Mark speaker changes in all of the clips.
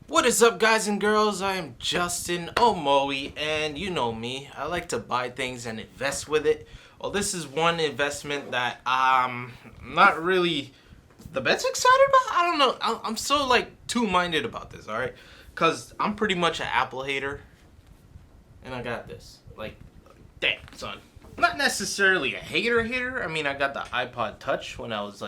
Speaker 1: What is up, guys and girls? I am Justin Omoe, and you know me. I like to buy things and invest with it. Well, this is one investment that I'm not really the best excited about. I don't know. I'm so two-minded about this. All right, cause I'm pretty much an Apple hater, and I got this. Damn, son. Not necessarily a hater. I mean, I got the iPod Touch when I was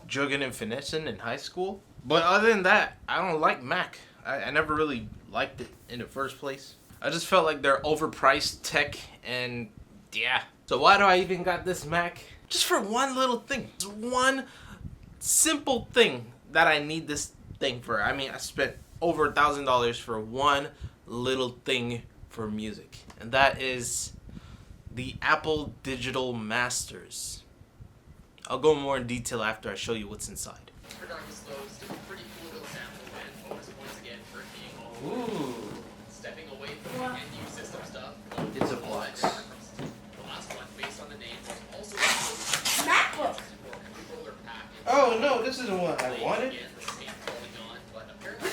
Speaker 1: jugging and finessing in high school. But other than that, I don't like Mac. I never really liked it in the first place. I just felt like they're overpriced tech, and yeah. So why do I even got this Mac? Just for one little thing. Just one simple thing that I need this thing for. I mean, I spent over $1,000 for one little thing for music. And that is the Apple Digital Masters. I'll go more in detail after I show you what's inside.
Speaker 2: Regardless, those pretty cool little sample and bonus once again for it being all
Speaker 1: Ooh.
Speaker 2: stepping away from the end-use system stuff.
Speaker 1: It's a box.
Speaker 2: The last one, based on the names, was also
Speaker 3: MacBook.
Speaker 2: controller pack.
Speaker 1: Oh no, this isn't what I wanted.
Speaker 2: Again, the same polygon, but apparently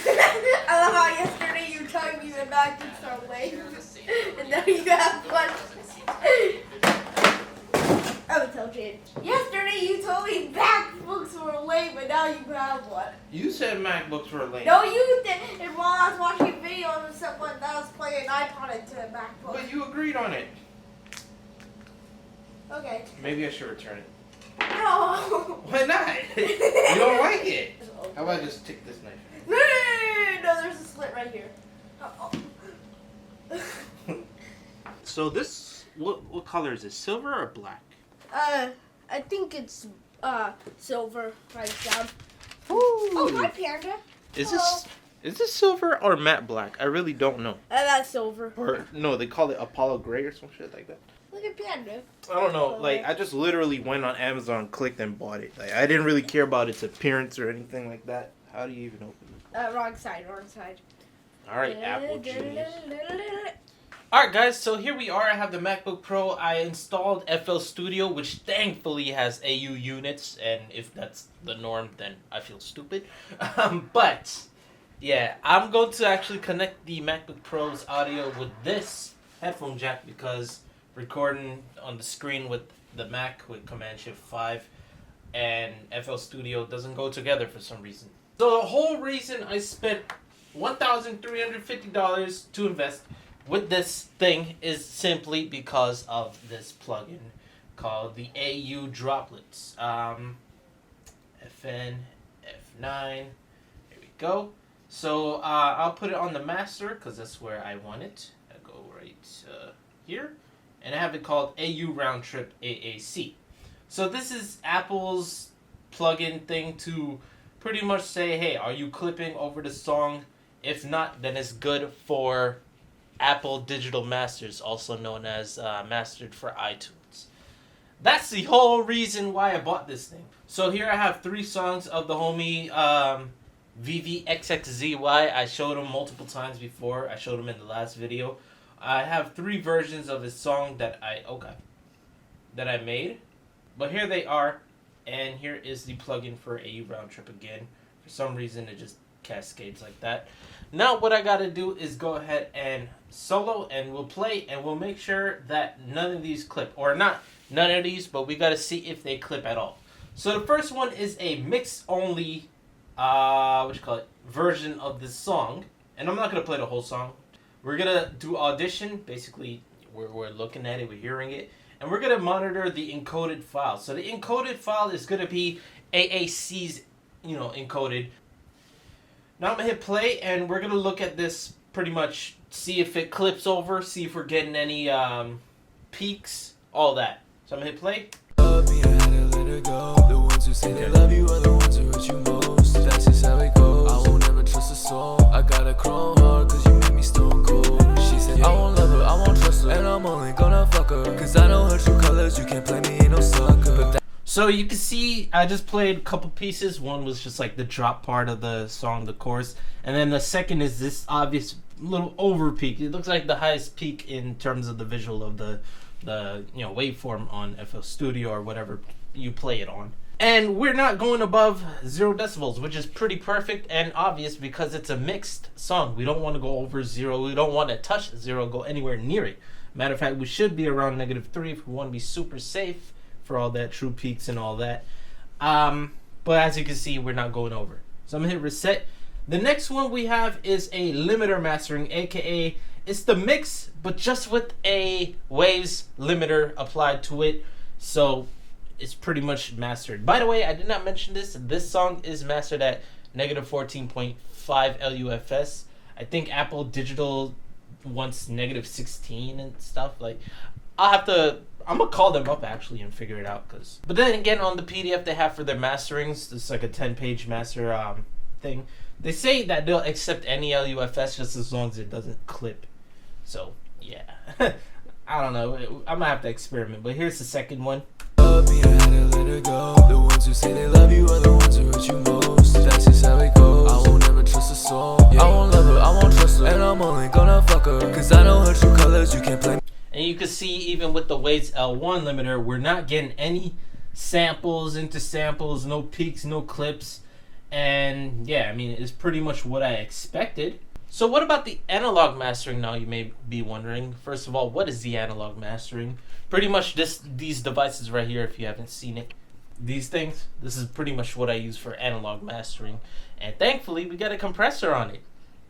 Speaker 3: I love how yesterday you told me the MacBooks are lame,
Speaker 2: the same
Speaker 3: and now you have one.
Speaker 2: doesn't seem to
Speaker 3: I would tell Jade. Yesterday you told me MacBooks were lame, but now you have one.
Speaker 1: You said MacBooks were lame.
Speaker 3: No, you did. And while I was watching a video of someone that was playing an iPod into a MacBook.
Speaker 1: But you agreed on it.
Speaker 3: Okay.
Speaker 1: Maybe I should return it.
Speaker 3: No.
Speaker 1: Why not? You don't like it. How about I just take this knife?
Speaker 3: No, there's a slit right here.
Speaker 1: So this, what color is it? Silver or black?
Speaker 3: I think it's silver right down. Oh, hi Panda.
Speaker 1: Is this silver or matte black? I really don't know.
Speaker 3: That's silver.
Speaker 1: Or no, they call it Apollo Gray or some shit like that.
Speaker 3: Look at Panda.
Speaker 1: I don't know. I just literally went on Amazon, clicked, and bought it. I didn't really care about its appearance or anything like that. How do you even open it?
Speaker 3: Wrong side.
Speaker 1: All right, Apple genius. Alright guys, so here we are. I have the MacBook Pro. I installed FL Studio, which thankfully has AU units, and if that's the norm, then I feel stupid. But, yeah, I'm going to actually connect the MacBook Pro's audio with this headphone jack because recording on the screen with the Mac with Command-Shift-5 and FL Studio doesn't go together for some reason. So the whole reason I spent $1,350 to invest with this thing is simply because of this plugin called the AU Droplets. FN, F9, here we go. So I'll put it on the master because that's where I want it. I go right here. And I have it called AU Round Trip AAC. So this is Apple's plugin thing to pretty much say, hey, are you clipping over the song? If not, then it's good for Apple Digital Masters, also known as Mastered for iTunes. That's the whole reason why I bought this thing. So here I have 3 songs of the homie VVXXZY. I showed him multiple times before. I showed him in the last video. I have 3 versions of his song that I made. But here they are, and here is the plugin for AU Round Trip again. For some reason it just cascades like that. Now what I gotta do is go ahead and solo, and we'll play, and we'll make sure that none of these clip, or not none of these, but we gotta see if they clip at all. So the first one is a mix only version of this song, and I'm not gonna play the whole song. We're gonna do audition. Basically we're looking at it, we're hearing it, and we're gonna monitor the encoded file. So the encoded file is gonna be AAC's encoded. Now I'm going to hit play, and we're going to look at this pretty much, see if it clips over, see if we're getting any peaks, all that. So I'm going to hit play.
Speaker 4: Love me, I had to let her go. The ones who say they love you are the ones who hurt you most. That's just how it goes. I won't ever trust a soul. I got a chrome heart cause you made me stone cold. She said I won't love her, I won't trust her, and I'm only gonna fuck her cause I know her true colors, you can't play me, ain't no sucker.
Speaker 1: So you can see I just played a couple pieces. One was just like the drop part of the song, the chorus. And then the second is this obvious little over peak. It looks like the highest peak in terms of the visual of the waveform on FL Studio or whatever you play it on. And we're not going above 0 decibels, which is pretty perfect and obvious because it's a mixed song. We don't want to go over 0. We don't want to touch 0, go anywhere near it. Matter of fact, we should be around -3 if we want to be super safe for all that true peaks and all that. But as you can see, we're not going over. So I'm going to hit reset. The next one we have is a limiter mastering, aka it's the mix, but just with a waves limiter applied to it. So it's pretty much mastered. By the way, I did not mention this. This song is mastered at -14.5 LUFS. I think Apple Digital wants -16 and stuff. Like, I'm gonna call them up actually and figure it out. But then again, on the PDF they have for their masterings, it's like a 10-page master thing. They say that they'll accept any LUFS just as long as it doesn't clip. So yeah, I don't know. I'm gonna have to experiment. But here's the second one.
Speaker 4: Love me, I had to let her go. The ones who say they love you are the ones who hurt you most. That's just how it goes. I won't ever trust a soul. I won't love her, I won't trust her. And I'm only gonna fuck her, cause I know her true colors, you can't play.
Speaker 1: And you can see even with the Waves L1 limiter, we're not getting any samples into samples, no peaks, no clips. And yeah, I mean, it's pretty much what I expected. So what about the analog mastering now, you may be wondering. First of all, what is the analog mastering? Pretty much these devices right here, if you haven't seen it. These things, this is pretty much what I use for analog mastering. And thankfully, we got a compressor on it,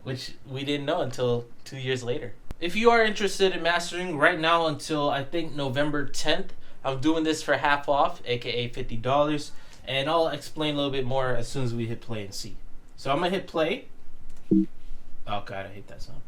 Speaker 1: which we didn't know until 2 years later. If you are interested in mastering right now until I think November 10th, I'm doing this for half off, aka $50. And I'll explain a little bit more as soon as we hit play and see. So I'm gonna hit play. Oh god, I hate that song.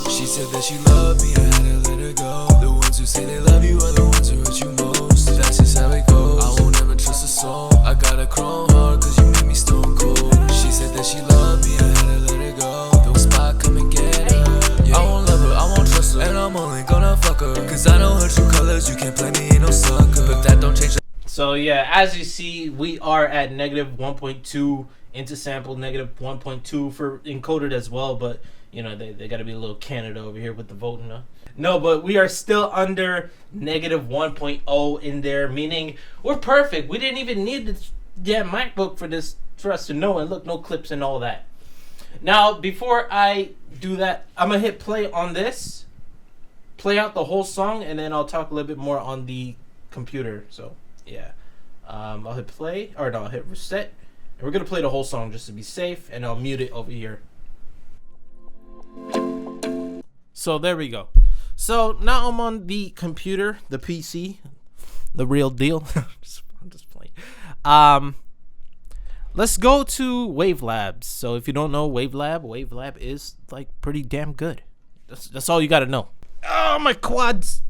Speaker 4: She said that she loved me, I had to let her go. The ones who say they love you are the ones who hurt you most. That's just how it goes. I won't ever trust a soul. I got a chrome heart cause you made me stone cold. She said that she loved me, I had to let her go. The spot come and get her. Yeah. I won't love her, I won't trust her. And I'm only gonna fuck her, cause I know her true colors. You can't play me, ain't no sucker. But that don't change.
Speaker 1: So yeah, as you see, we are at -1.2 into sample, -1.2 for encoded as well, but you know, they got to be a little Canada over here with the voting. No, but we are still under -1.0 in there, meaning we're perfect. We didn't even need the damn MacBook for this, for us to know. And look, no clips and all that. Now, before I do that, I'm gonna hit play on this, play out the whole song, and then I'll talk a little bit more on the computer. So yeah, I'll hit play, or no, I'll hit reset. And we're gonna play the whole song just to be safe, and I'll mute it over here. So there we go. So now I'm on the computer, the PC, the real deal. I'm just playing. Let's go to Wavelabs. So if you don't know Wavelab is like pretty damn good. That's all you gotta know. Oh, my quads.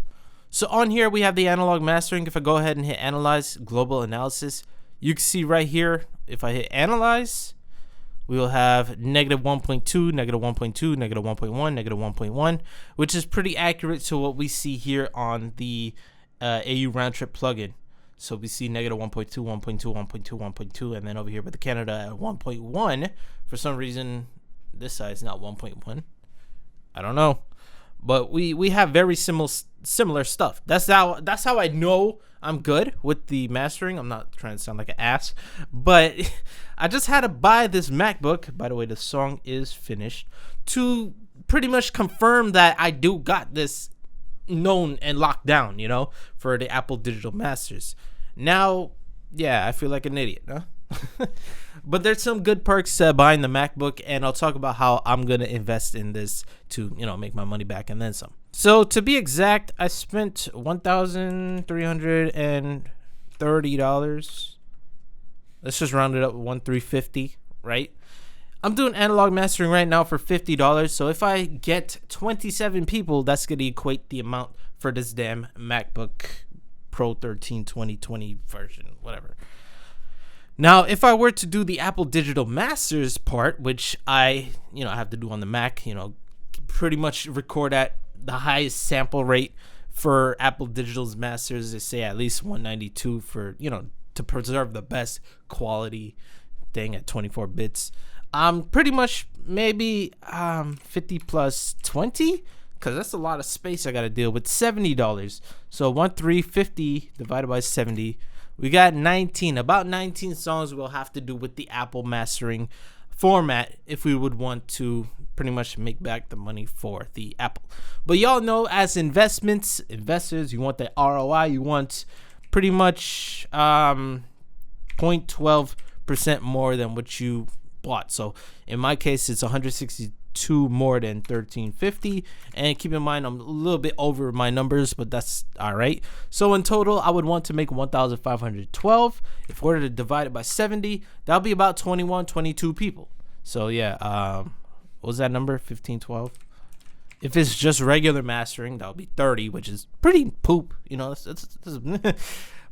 Speaker 1: So on here we have the analog mastering. If I go ahead and hit analyze, global analysis, you can see right here, if I hit analyze, we will have -1.2, -1.2, -1.1, -1.1, which is pretty accurate to what we see here on the AU round trip plugin. So we see -1.2, 1.2, 1.2, 1.2, and then over here with the Canada at 1.1. For some reason, this side is not 1.1. I don't know, but we have very similar stuff. That's how I know I'm good with the mastering. I'm not trying to sound like an ass, but I just had to buy this MacBook. By the way, the song is finished, to pretty much confirm that I do got this known and locked down, you know, for the Apple Digital Masters. Now, yeah, I feel like an idiot, huh? But there's some good perks buying the MacBook, and I'll talk about how I'm gonna invest in this to, you know, make my money back and then some. So to be exact, I spent $1,330. Let's just round it up, 1,350, right? I'm doing analog mastering right now for $50. So if I get 27 people, that's gonna equate the amount for this damn MacBook Pro 13 2020 version, whatever. Now, if I were to do the Apple Digital Masters part, which I have to do on the Mac, pretty much record at the highest sample rate for Apple Digital's Masters, they say at least 192 for, to preserve the best quality thing at 24 bits. Pretty much maybe 50 plus 20, because that's a lot of space I got to deal with. $70. So 1,350 divided by 70 we got 19. About 19 songs we'll have to do with the Apple mastering format if we would want to pretty much make back the money for the Apple. But y'all know, as investors, you want the ROI. You want pretty much 0.12% more than what you bought. So in my case, it's 162 more than 1350, and keep in mind I'm a little bit over my numbers, but that's all right. So in total, I would want to make 1,512. If we were to divide it by 70, that'll be about 22 people. So yeah, what was that number? 1512. If it's just regular mastering, that'll be 30, which is pretty poop, you know.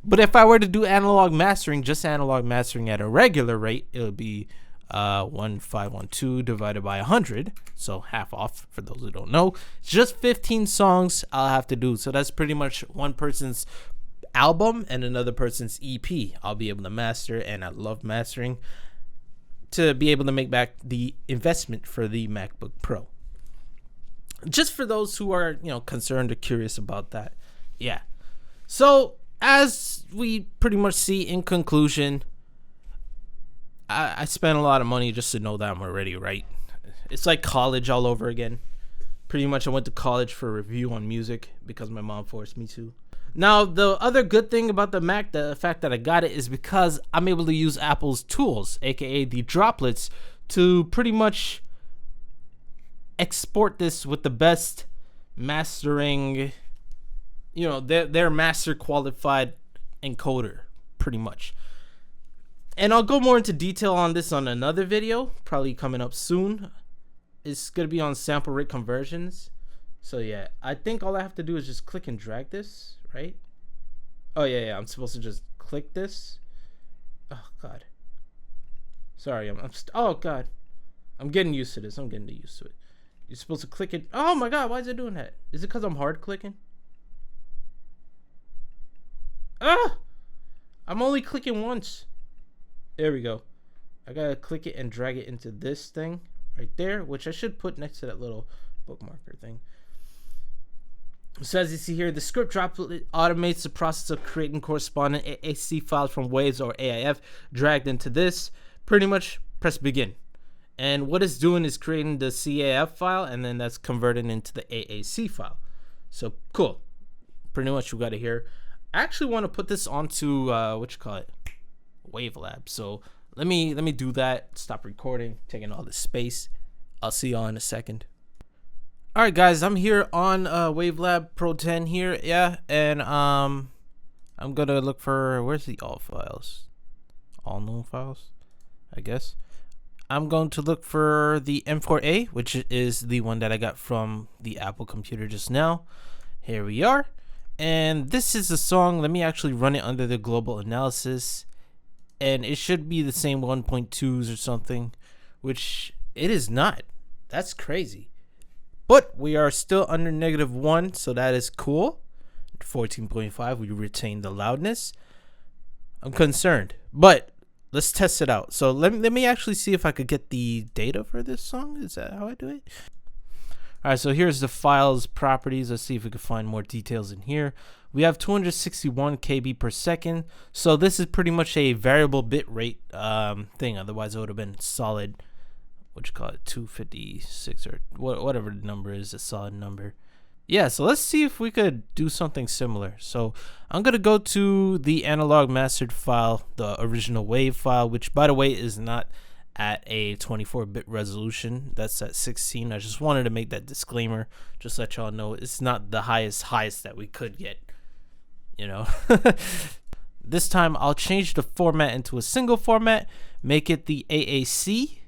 Speaker 1: But if I were to do analog mastering, just analog mastering at a regular rate, it would be 1512 divided by 100, so half off for those who don't know. It's just 15 songs I'll have to do, so that's pretty much one person's album and another person's EP I'll be able to master, and I love mastering to be able to make back the investment for the MacBook Pro. Just for those who are, you know, concerned or curious about that. Yeah. So as we pretty much see in conclusion, I spent a lot of money just to know that I'm already right. It's like college all over again. Pretty much I went to college for a review on music because my mom forced me to. Now, the other good thing about the Mac, the fact that I got it, is because I'm able to use Apple's tools, aka the droplets, to pretty much export this with the best mastering, you know, their master qualified encoder, pretty much. And I'll go more into detail on this on another video, probably coming up soon. It's going to be on sample rate conversions. So yeah, I think all I have to do is just click and drag this, right? Oh yeah, I'm supposed to just click this. Oh god. Sorry, oh god. I'm getting used to this. I'm getting used to it. You're supposed to click it. Oh my god, why is it doing that? Is it because I'm hard clicking? Ah! I'm only clicking once. There we go. I gotta click it and drag it into this thing right there, which I should put next to that little bookmarker thing. So as you see here, the script droplet automates the process of creating corresponding AAC files from Waves or AIF dragged into this. Pretty much press begin. And what it's doing is creating the CAF file, and then that's converted into the AAC file. So cool. Pretty much you got it here. I actually want to put this onto Wavelab. So let me do that. Stop recording, taking all this space. I'll see y'all in a second. All right, guys, I'm here on Wavelab Pro 10 here, yeah, and I'm gonna look for, where's the all files, all known files, I guess. I'm going to look for the M4A, which is the one that I got from the Apple computer just now. Here we are, and this is the song. Let me actually run it under the global analysis, and it should be the same 1.2s or something, which it is not. That's crazy. But we are still under -1, so that is cool. 14.5, we retain the loudness. I'm concerned, but let's test it out. So let me actually see if I could get the data for this song. Is that how I do it? All right, so here's the files properties. Let's see if we can find more details in here. We have 261 KB per second. So this is pretty much a variable bit rate thing. Otherwise, it would have been solid. What you call it, 256 or whatever the number is, a solid number. Yeah, so let's see if we could do something similar. So I'm gonna go to the analog mastered file, the original wave file, which by the way is not at a 24-bit resolution. That's at 16. I just wanted to make that disclaimer, just let y'all know it's not the highest that we could get, you know. This time I'll change the format into a single format, make it the AAC.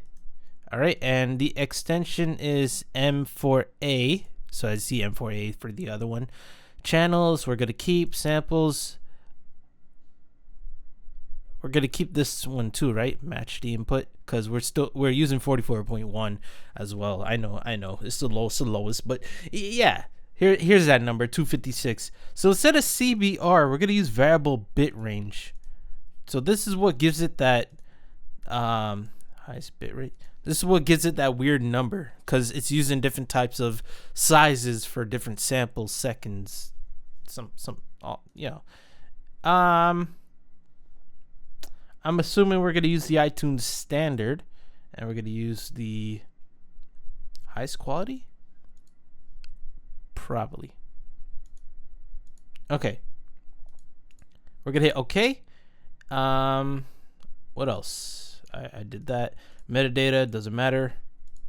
Speaker 1: All right, and the extension is M4A. So I see M4A for the other one. Channels, we're gonna keep samples. We're gonna keep this one too, right? Match the input, because we're using 44.1 as well. I know, it's the lowest, but yeah. Here's that number, 256. So instead of CBR, we're gonna use variable bit range. So this is what gives it that highest bit rate. This is what gives it that weird number, because it's using different types of sizes for different sample seconds. I'm assuming we're going to use the iTunes standard, and we're going to use the highest quality? Probably. Okay. We're going to hit OK. What else? I did that. Metadata, doesn't matter.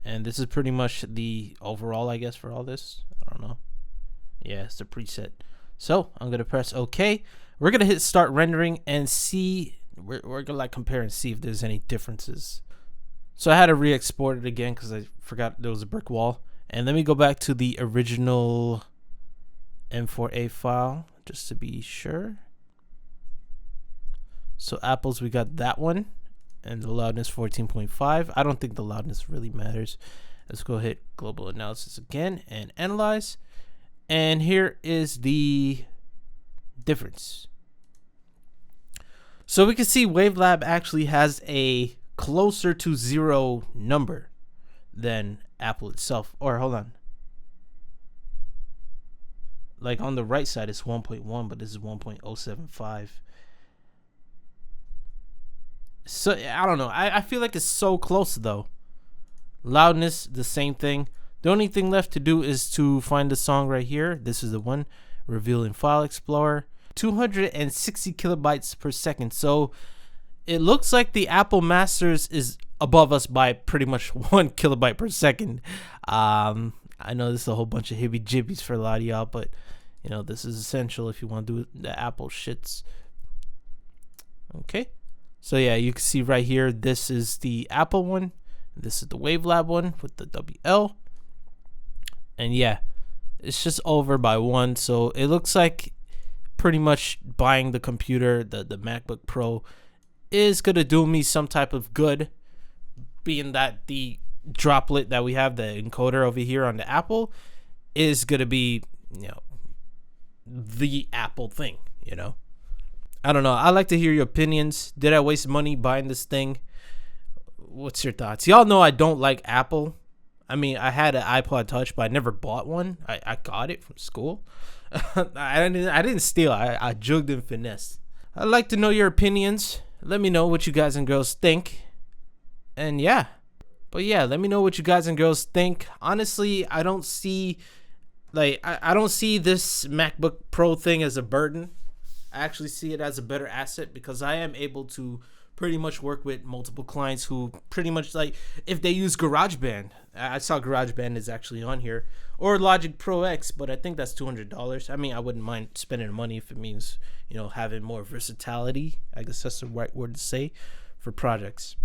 Speaker 1: And this is pretty much the overall, I guess, for all this. I don't know. Yeah, it's the preset. So I'm going to press OK. We're going to hit start rendering and see. We're going to like compare and see if there's any differences. So I had to re-export it again because I forgot there was a brick wall. And let me go back to the original M4A file just to be sure. So Apples, we got that one. And the loudness 14.5. I don't think the loudness really matters. Let's go hit global analysis again and analyze. And here is the difference. So we can see Wavelab actually has a closer to 0 number than Apple itself. Or hold on. Like on the right side it's 1.1, but this is 1.075. So I don't know. I feel like it's so close though. Loudness, the same thing. The only thing left to do is to find the song right here. This is the one. Reveal in File Explorer. 260 kilobytes per second. So it looks like the Apple Masters is above us by pretty much 1 kilobyte per second. I know this is a whole bunch of hibby jibbies for a lot of y'all, but you know this is essential if you want to do the Apple shits. Okay. So yeah, you can see right here, this is the Apple one. This is the Wavelab one with the WL. And yeah, it's just over by 1. So it looks like pretty much buying the computer, the MacBook Pro, is going to do me some type of good. Being that the droplet that we have, the encoder over here on the Apple, is going to be, you know, the Apple thing, you know. I don't know. I'd like to hear your opinions. Did I waste money buying this thing? What's your thoughts? Y'all know I don't like Apple. I mean, I had an iPod Touch, but I never bought one. I got it from school. I didn't steal. I jugged and finessed. I'd like to know your opinions. Let me know what you guys and girls think. And yeah. But yeah, let me know what you guys and girls think. Honestly, I don't see... I don't see this MacBook Pro thing as a burden. I actually see it as a better asset because I am able to pretty much work with multiple clients who pretty much like if they use GarageBand. I saw GarageBand is actually on here, or Logic Pro X, but I think that's $200. I mean, I wouldn't mind spending the money if it means, you know, having more versatility. I guess that's the right word to say for projects.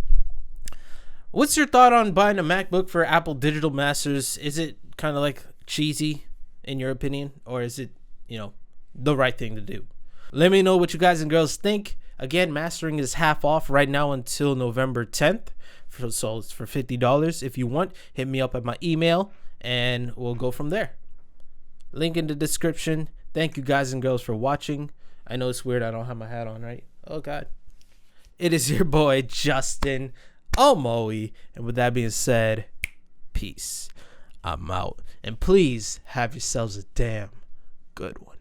Speaker 1: What's your thought on buying a MacBook for Apple Digital Masters? Is it kind of like cheesy in your opinion, or is it, you know, the right thing to do? Let me know what you guys and girls think. Again, mastering is half off right now until November 10th. So it's for $50. If you want, hit me up at my email and we'll go from there. Link in the description. Thank you guys and girls for watching. I know it's weird I don't have my hat on, right? Oh, God. It is your boy, Justin Omoe. And with that being said, peace. I'm out. And please have yourselves a damn good one.